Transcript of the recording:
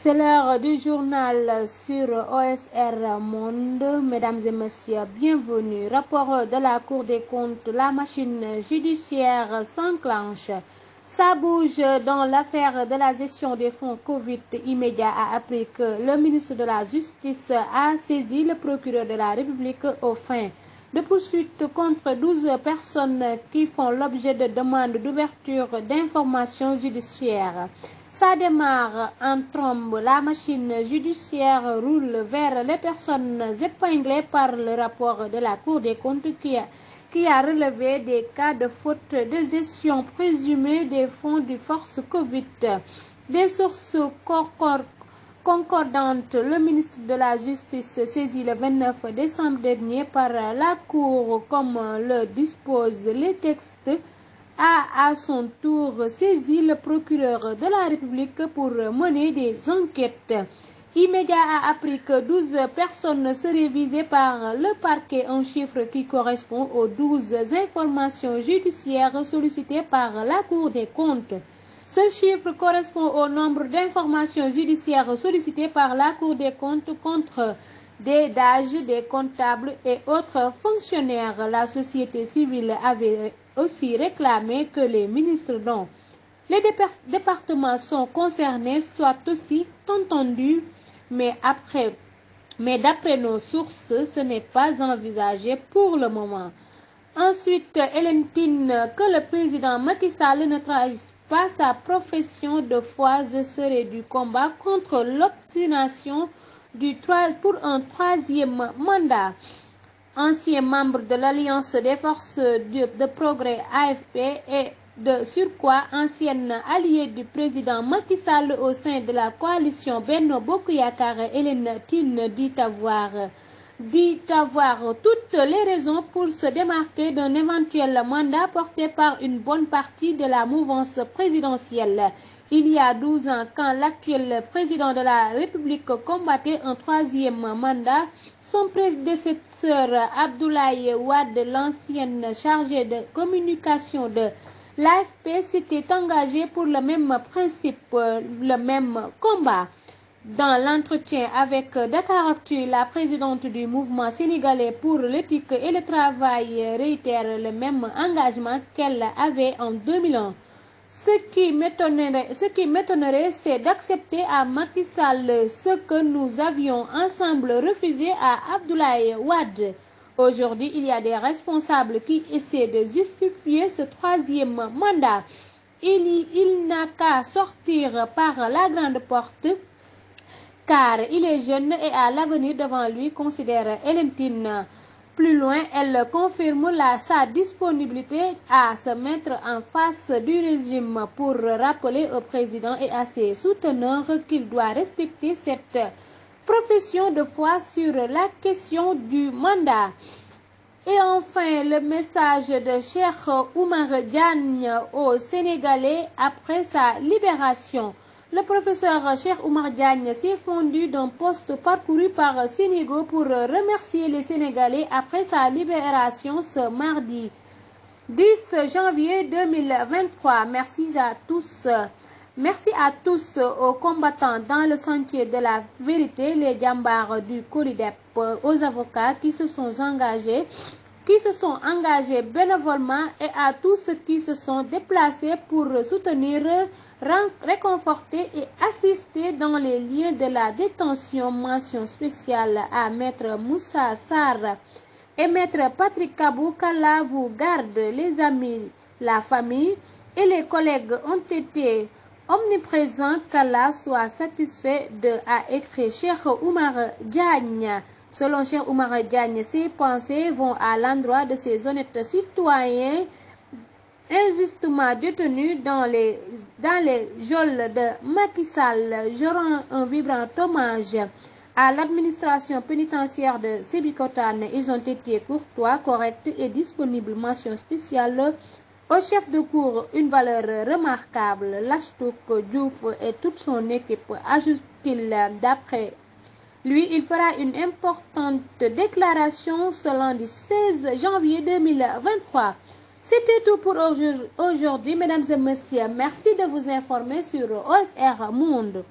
C'est l'heure du journal sur OSR Monde. Mesdames et messieurs, bienvenue. Rapport de la Cour des comptes, la machine judiciaire s'enclenche. Ça bouge dans l'affaire de la gestion des fonds Covid. Immédiat a appris que le ministre de la Justice a saisi le procureur de la République aux fins de poursuites contre 12 personnes qui font l'objet de demandes d'ouverture d'informations judiciaires. Ça démarre en trombe. La machine judiciaire roule vers les personnes épinglées par le rapport de la Cour des comptes qui a relevé des cas de faute de gestion présumée des fonds du force Covid. Des sources concordantes, le ministre de la Justice saisi le 29 décembre dernier par la Cour comme le disposent les textes, a à son tour saisi le procureur de la République pour mener des enquêtes. Immédiat a appris que 12 personnes seraient visées par le parquet, un chiffre qui correspond aux 12 informations judiciaires sollicitées par la Cour des comptes. Ce chiffre correspond au nombre d'informations judiciaires sollicitées par la Cour des comptes contre des DAGE, des comptables et autres fonctionnaires. La société civile avait aussi réclamé que les ministres dont les départements sont concernés soient aussi entendus, mais d'après nos sources, ce n'est pas envisagé pour le moment. Ensuite, Hélène Tine, que le président Macky Sall ne trahisse pas sa profession de foi, je serai du combat contre l'obstination pour un troisième mandat. Ancien membre de l'Alliance des forces de progrès AFP et de surcroît ancienne alliée du président Macky Sall au sein de la coalition Benno Bokk Yakaar, Hélène Tine dit avoir toutes les raisons pour se démarquer d'un éventuel mandat porté par une bonne partie de la mouvance présidentielle. Il y a 12 ans, quand l'actuel président de la République combattait un troisième mandat, son prédécesseur Abdoulaye Wade, l'ancienne chargée de communication de l'AFP, s'était engagé pour le même principe, le même combat. Dans l'entretien avec Dakaractu, la présidente du mouvement sénégalais pour l'éthique et le travail réitère le même engagement qu'elle avait en 2001. Ce qui m'étonnerait, c'est d'accepter à Macky Sall ce que nous avions ensemble refusé à Abdoulaye Wade. Aujourd'hui, il y a des responsables qui essaient de justifier ce troisième mandat. Il n'a qu'à sortir par la grande porte, car il est jeune et a l'avenir devant lui, considère Hélène Tine. Plus loin, elle confirme sa disponibilité à se mettre en face du régime pour rappeler au président et à ses souteneurs qu'il doit respecter cette profession de foi sur la question du mandat. Et enfin, le message de Cheikh Oumar Diagne aux Sénégalais après sa libération. Le professeur Cheikh Oumar Diagne s'est fondu d'un poste parcouru par Sénégo pour remercier les Sénégalais après sa libération ce mardi 10 janvier 2023. Merci à tous aux combattants dans le sentier de la vérité, les jàmbaar du COLIDEP, aux avocats qui se sont engagés bénévolement et à tous ceux qui se sont déplacés pour soutenir, réconforter et assister dans les lieux de la détention. Mention spéciale à Maître Moussa Sarr et Maître Patrick Kabou. Qu'Allah vous garde, les amis, la famille et les collègues ont été omniprésents. Qu'Allah soit satisfait a écrit Cheikh Oumar Diagne. Selon Cheikh Oumar Diagne, ses pensées vont à l'endroit de ces honnêtes citoyens injustement détenus dans les geôles de Macky Sall. Je rends un vibrant hommage à l'administration pénitentiaire de Sébikotane. Ils ont été courtois, corrects et disponibles. Mention spéciale au chef de cour, une valeur remarquable. Lachtouk Diouf et toute son équipe, ajoute-t-il. D'après lui, il fera une importante déclaration ce lundi 16 janvier 2023. C'était tout pour aujourd'hui, mesdames et messieurs. Merci de vous informer sur OSR Monde.